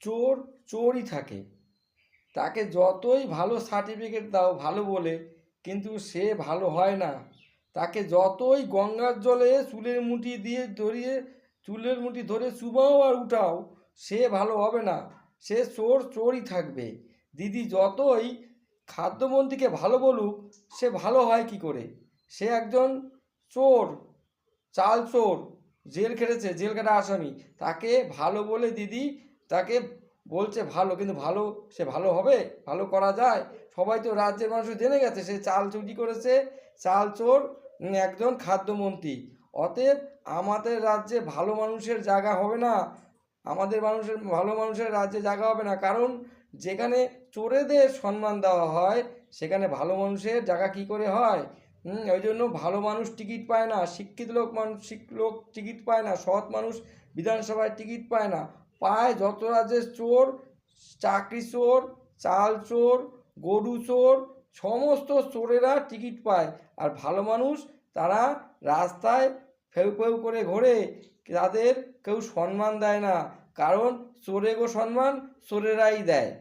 চোর চোরই থাকে। তাকে যতই ভালো সার্টিফিকেট দাও ভালো বলে, কিন্তু সে ভালো হয় না। তাকে যতই গঙ্গার জলে চুলের মুঠি দিয়ে ধরিয়ে চুলের মুঠি ধরে চুবাও আর উঠাও, সে ভালো হবে না। সে চোর চোরই থাকবে। দিদি যতই খাদ্যমন্ত্রীকে ভালো বলুক, সে ভালো হয় কি করে? সে একজন চোর, চাল চোর, জেল খেটেছে, জেল কাটা আসামি। তাকে ভালো বলে দিদি তাকে বলছে ভালো, কিন্তু ভালো সে ভালো হবে? ভালো করা যায়? সবাই তো রাজ্যের মানুষ জেনে গেছে সে চাল চুরি করেছে, চাল চোর, একজন খাদ্যমন্ত্রী। অতএব আমাদের রাজ্যে ভালো মানুষের জায়গা হবে না। আমাদের মানুষের ভালো মানুষের রাজ্যে জায়গা হবে না, কারণ যেখানে চোরেদের সম্মান দেওয়া হয় সেখানে ভালো মানুষের জায়গা কি করে হয়? ওই জন্য ভালো মানুষ টিকিট পায় না, শিক্ষিত লোক টিকিট পায় না, সৎ মানুষ বিধানসভায় টিকিট পায় না। পায় যত রাজ্যের চোর, চাকরি চোর, চাল চোর, গরু চোর, সমস্ত চোরেরা টিকিট পায়। আর ভালো মানুষ তারা রাস্তায় ফেউ ফেউ করে ঘোরে, তাদের কেউ সম্মান দেয় না, কারণ চোরে গো সম্মান চোরেরাই দেয়।